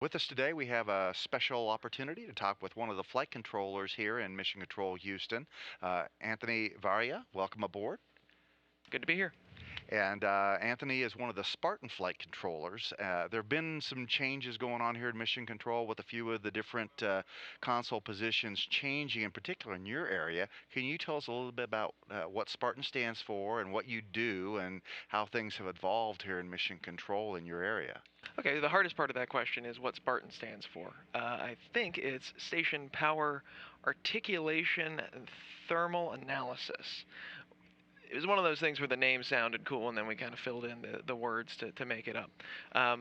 With us today, we have a special opportunity to talk with one of the flight controllers here in Mission Control Houston, Anthony Vareha. Welcome aboard. Good to be here. And Anthony is one of the Spartan flight controllers. There have been some changes going on here in Mission Control with a few of the different console positions changing, in particular in your area. Can you tell us a little bit about what Spartan stands for and what you do and how things have evolved here in Mission Control in your area? Okay, the hardest part of that question is what Spartan stands for. I think it's Station Power Articulation and Thermal Analysis. It was one of those things where the name sounded cool, and then we kind of filled in the words to make it up.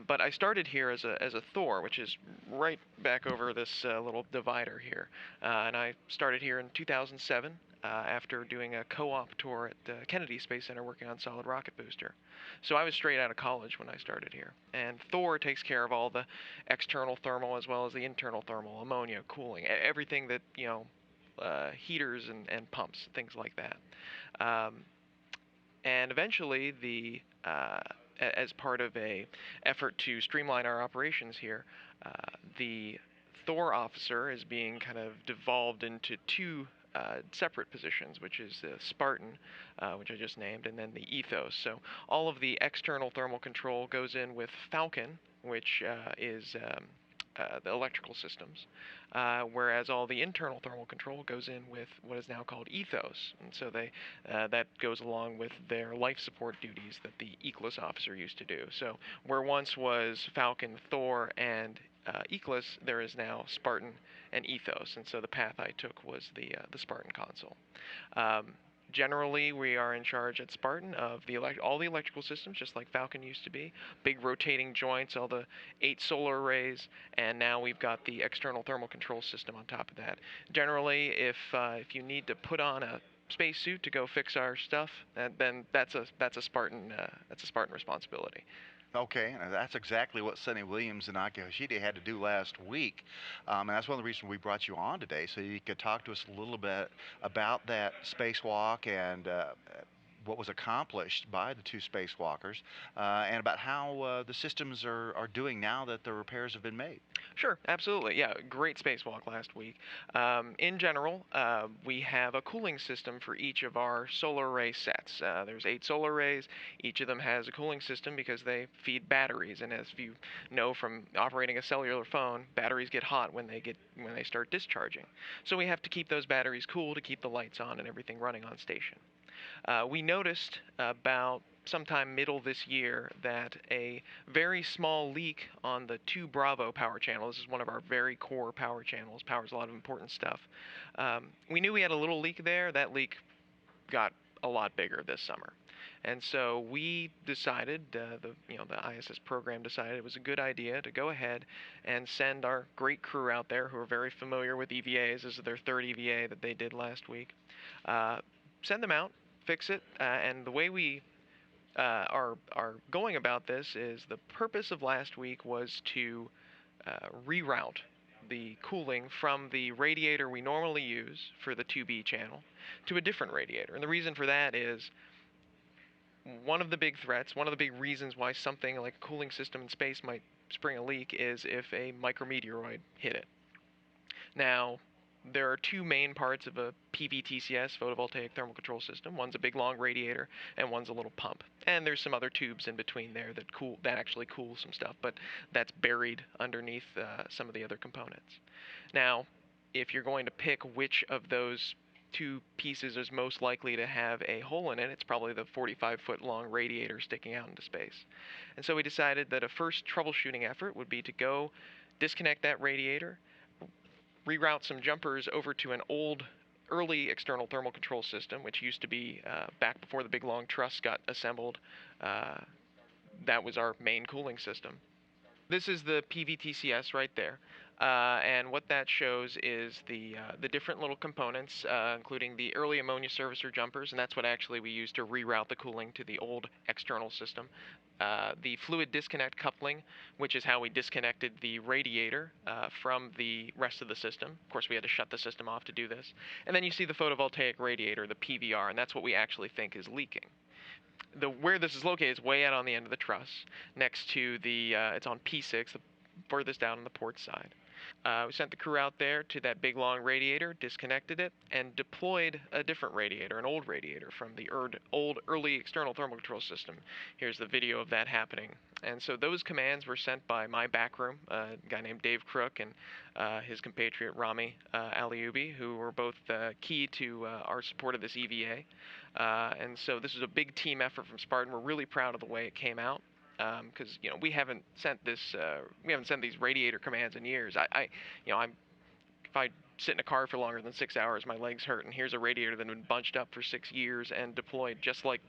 But I started here as a Thor, which is right back over this little divider here. And I started here in 2007 after doing a co-op tour at Kennedy Space Center working on solid rocket booster. So I was straight out of college when I started here. And Thor takes care of all the external thermal as well as the internal thermal, ammonia, cooling, everything that, heaters and pumps, things like that. Um, and eventually, as part of a effort to streamline our operations here, the Thor officer is being kind of devolved into two separate positions, which is the Spartan, which I just named, and then the Ethos. So all of the external thermal control goes in with Falcon, which is the electrical systems, whereas all the internal thermal control goes in with what is now called Ethos, and so that goes along with their life support duties that the Eclipse officer used to do. So where once was Falcon, Thor, and Eclipse, there is now Spartan and Ethos, and so the path I took was the Spartan console. Generally, we are in charge at Spartan of all the electrical systems, just like Falcon used to be. Big rotating joints, all the 8 solar arrays, and now we've got the external thermal control system on top of that. Generally, if you need to put on a spacesuit to go fix our stuff, then that's a Spartan responsibility. Okay, and that's exactly what Sonny Williams and Aki Hoshide had to do last week. And that's one of the reasons we brought you on today, so you could talk to us a little bit about that spacewalk and what was accomplished by the two spacewalkers, and about how the systems are doing now that the repairs have been made. Sure, absolutely. Yeah, great spacewalk last week. In general, we have a cooling system for each of our solar array sets. There's 8 solar arrays. Each of them has a cooling system because they feed batteries. And as you know from operating a cellular phone, batteries get hot when they start discharging. So we have to keep those batteries cool to keep the lights on and everything running on station. We noticed about sometime middle this year that a very small leak on the 2 Bravo power channel, this is one of our very core power channels, powers a lot of important stuff. We knew we had a little leak there. That leak got a lot bigger this summer. And so we decided, the ISS program decided it was a good idea to go ahead and send our great crew out there who are very familiar with EVAs. This is their 3rd EVA that they did last week. Send them out, fix it, and the way we are going about this is the purpose of last week was to reroute the cooling from the radiator we normally use for the 2B channel to a different radiator. And the reason for that is one of the big threats, one of the big reasons why something like a cooling system in space might spring a leak is if a micrometeoroid hit it. Now, there are 2 main parts of a PVTCS, photovoltaic thermal control system. One's a big long radiator, and one's a little pump. And there's some other tubes in between there that actually cool some stuff, but that's buried underneath some of the other components. Now, if you're going to pick which of those 2 pieces is most likely to have a hole in it, it's probably the 45-foot long radiator sticking out into space. And so we decided that a first troubleshooting effort would be to go disconnect that radiator, reroute some jumpers over to an old early external thermal control system, which used to be back before the big long truss got assembled. That was our main cooling system. This is the PVTCS right there. And what that shows is the different little components, including the early ammonia servicer jumpers, and that's what actually we use to reroute the cooling to the old external system. The fluid disconnect coupling, which is how we disconnected the radiator from the rest of the system. Of course, we had to shut the system off to do this. And then you see the photovoltaic radiator, the PVR, and that's what we actually think is leaking. Where this is located is way out on the end of the truss, next to it's on P6, the furthest out on the port side. We sent the crew out there to that big long radiator, disconnected it, and deployed a different radiator, an old radiator from the old early external thermal control system. Here's the video of that happening. And so those commands were sent by my backroom, a guy named Dave Crook and his compatriot Rami Aliubi, who were both key to our support of this EVA. And so this was a big team effort from Spartan. We're really proud of the way it came out because we haven't sent these radiator commands in years. If I sit in a car for longer than 6 hours, my legs hurt. And here's a radiator that had been bunched up for 6 years and deployed just like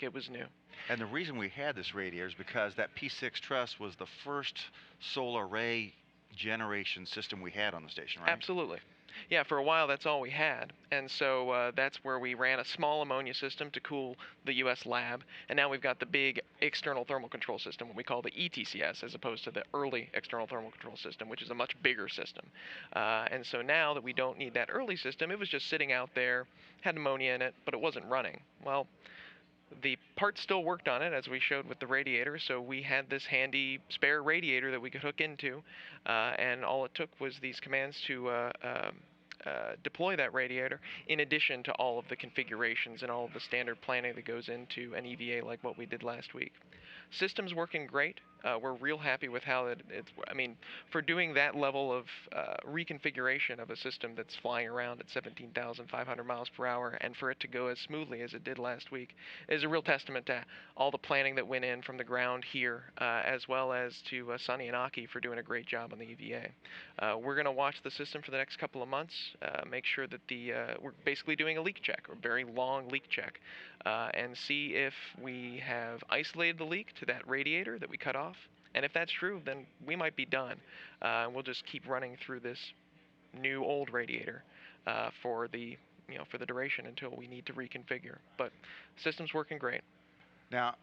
it was new. And the reason we had this radiator is because that P6 truss was the first solar array generation system we had on the station, right? Absolutely. Yeah, for a while that's all we had, and so that's where we ran a small ammonia system to cool the U.S. lab, and now we've got the big external thermal control system, what we call the ETCS, as opposed to the early external thermal control system, which is a much bigger system. And so now that we don't need that early system, it was just sitting out there, had ammonia in it, but it wasn't running. Well, the parts still worked on it, as we showed with the radiator, so we had this handy spare radiator that we could hook into, and all it took was these commands to deploy that radiator, in addition to all of the configurations and all of the standard planning that goes into an EVA like what we did last week. System's working great. We're real happy with how I mean, for doing that level of reconfiguration of a system that's flying around at 17,500 miles per hour, and for it to go as smoothly as it did last week, is a real testament to all the planning that went in from the ground here, as well as to Suni and Aki for doing a great job on the EVA. We're going to watch the system for the next couple of months, make sure that we're basically doing a leak check, a very long leak check, and see if we have isolated the leak to that radiator that we cut off. And if that's true, then we might be done. We'll just keep running through this new old radiator for the duration until we need to reconfigure. But system's working great. Now,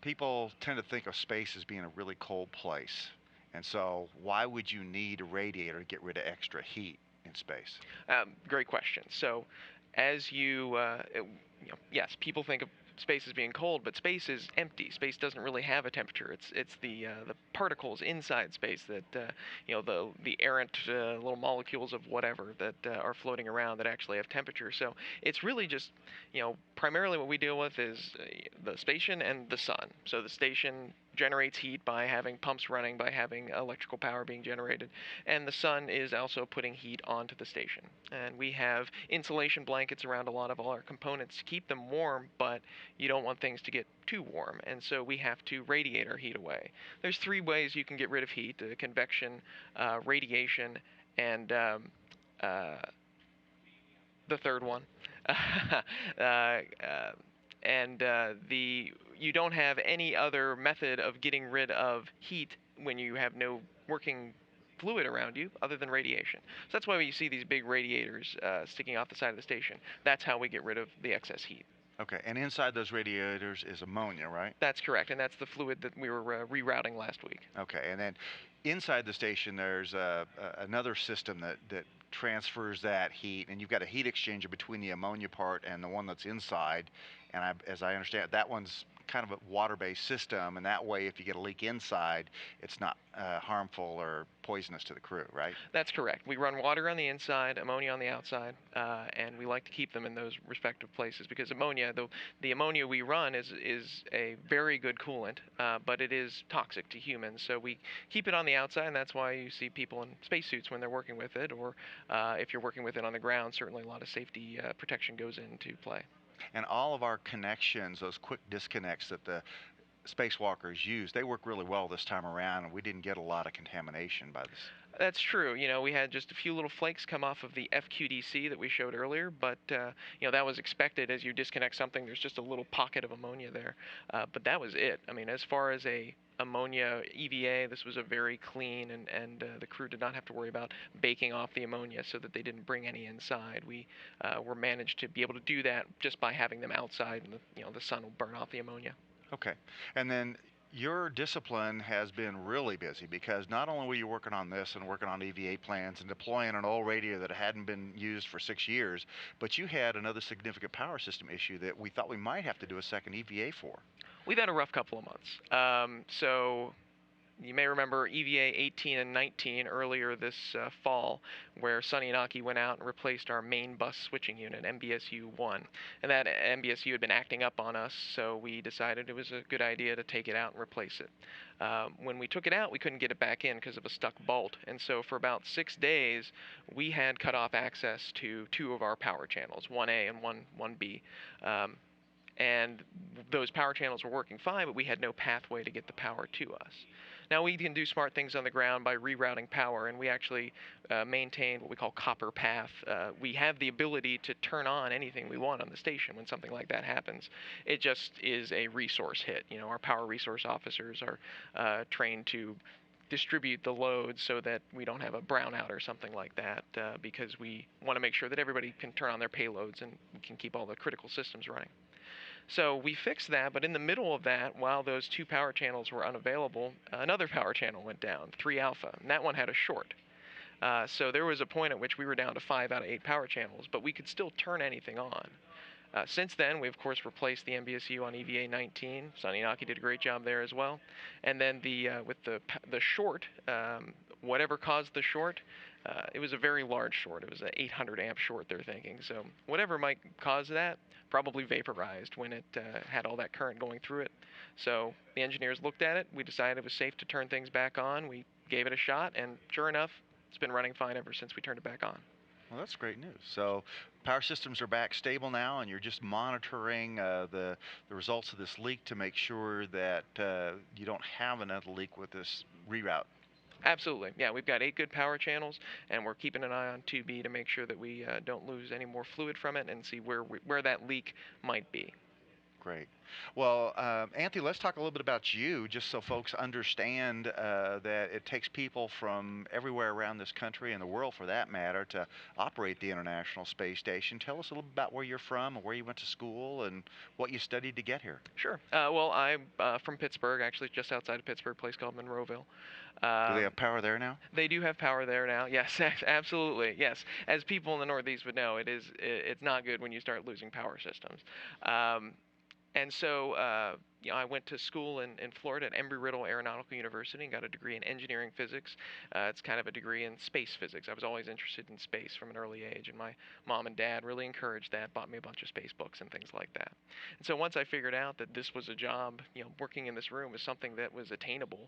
people tend to think of space as being a really cold place. And so why would you need a radiator to get rid of extra heat in space? Great question. So as yes, people think of space as being cold, but space is empty. Space doesn't really have a temperature. It's the particles inside space that the errant little molecules of whatever that are floating around that actually have temperature. So it's really just primarily what we deal with is the station and the sun. So the station generates heat by having pumps running, by having electrical power being generated, and the sun is also putting heat onto the station. And we have insulation blankets around a lot of all our components to keep them warm, but you don't want things to get too warm, and so we have to radiate our heat away. There's three ways you can get rid of heat: convection, radiation, and the third one. You don't have any other method of getting rid of heat when you have no working fluid around you other than radiation. So that's why you see these big radiators sticking off the side of the station. That's how we get rid of the excess heat. Okay, and inside those radiators is ammonia, right? That's correct, and that's the fluid that we were rerouting last week. Okay, and then inside the station there's another system that transfers that heat, and you've got a heat exchanger between the ammonia part and the one that's inside, and as I understand it, that one's kind of a water-based system, and that way if you get a leak inside, it's not harmful or poisonous to the crew, right? That's correct. We run water on the inside, ammonia on the outside, and we like to keep them in those respective places because ammonia, the ammonia we run is a very good coolant, but it is toxic to humans. So we keep it on the outside, and that's why you see people in spacesuits when they're working with it, or if you're working with it on the ground, certainly a lot of safety protection goes into play. And all of our connections, those quick disconnects that the spacewalkers use, they work really well this time around, and we didn't get a lot of contamination by this. That's true. We had just a few little flakes come off of the FQDC that we showed earlier, but that was expected. As you disconnect something, there's just a little pocket of ammonia there, but that was it. I mean, as far as a ammonia EVA, this was a very clean, and the crew did not have to worry about baking off the ammonia so that they didn't bring any inside. We were managed to be able to do that just by having them outside, and the sun will burn off the ammonia. Okay, and then your discipline has been really busy because not only were you working on this and working on EVA plans and deploying an old radio that hadn't been used for 6 years, but you had another significant power system issue that we thought we might have to do a second EVA for. We've had a rough couple of months. So You may remember EVA 18 and 19 earlier this fall, where Suni and Aki went out and replaced our main bus switching unit, MBSU 1. And that MBSU had been acting up on us, so we decided it was a good idea to take it out and replace it. When we took it out, we couldn't get it back in because of a stuck bolt. And so for about 6 days, we had cut off access to two of our power channels, 1A and 1B. And those power channels were working fine, but we had no pathway to get the power to us. Now we can do smart things on the ground by rerouting power, and we actually maintain what we call copper path. We have the ability to turn on anything we want on the station when something like that happens. It just is a resource hit. You know, our power resource officers are trained to distribute the load so that we don't have a brownout or something like that, because we want to make sure that everybody can turn on their payloads and we can keep all the critical systems running. So we fixed that, but in the middle of that, while those two power channels were unavailable, another power channel went down, 3 alpha, and that one had a short. So there was a point at which we were down to 5 out of 8 power channels, but we could still turn anything on. Since then, we of course replaced the MBSU on EVA 19. Suni and Aki did a great job there as well. And then with the short, whatever caused the short, it was a very large short. It was an 800 amp short, they're thinking. So whatever might cause that probably vaporized when it had all that current going through it. So the engineers looked at it. We decided it was safe to turn things back on. We gave it a shot, and sure enough, it's been running fine ever since we turned it back on. Well, that's great news. So power systems are back stable now, and you're just monitoring the results of this leak to make sure that you don't have another leak with this reroute. Absolutely. Yeah, we've got 8 good power channels, and we're keeping an eye on 2B to make sure that we don't lose any more fluid from it and see where that leak might be. Great. Well, Anthony, let's talk a little bit about you, just so folks understand that it takes people from everywhere around this country and the world, for that matter, to operate the International Space Station. Tell us a little bit about where you're from and where you went to school and what you studied to get here. Sure. Well, I'm from Pittsburgh, actually just outside of Pittsburgh, a place called Monroeville. Do they have power there now? They do have power there now. Yes, absolutely. Yes. As people in the Northeast would know, it's not good when you start losing power systems. And so I went to school in Florida at Embry-Riddle Aeronautical University and got a degree in engineering physics. It's kind of a degree in space physics. I was always interested in space from an early age, and my mom and dad really encouraged that, bought me a bunch of space books and things like that. And so once I figured out that this was a job, working in this room was something that was attainable,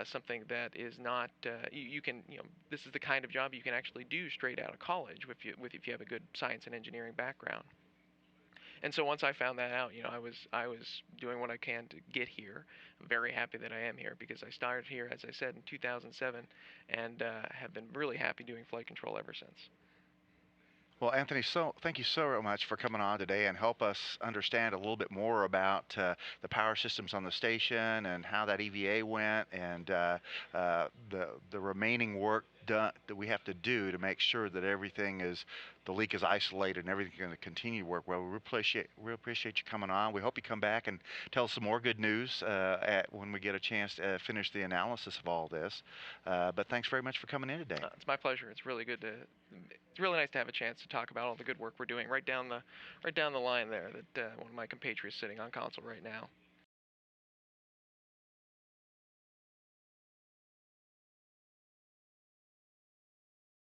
something that is not, you can, this is the kind of job you can actually do straight out of college if you have a good science and engineering background. And so once I found that out, I was doing what I can to get here. I'm very happy that I am here because I started here, as I said, in 2007, and have been really happy doing flight control ever since. Well, Anthony, so thank you so much for coming on today and help us understand a little bit more about the power systems on the station and how that EVA went, and the remaining work done that we have to do to make sure that the leak is isolated and everything's going to continue to work well. We appreciate you coming on. We hope you come back and tell us some more good news when we get a chance to finish the analysis of all this. But thanks very much for coming in today. It's my pleasure. It's really nice to have a chance to talk about all the good work we're doing right down the line there. That one of my compatriots sitting on console right now.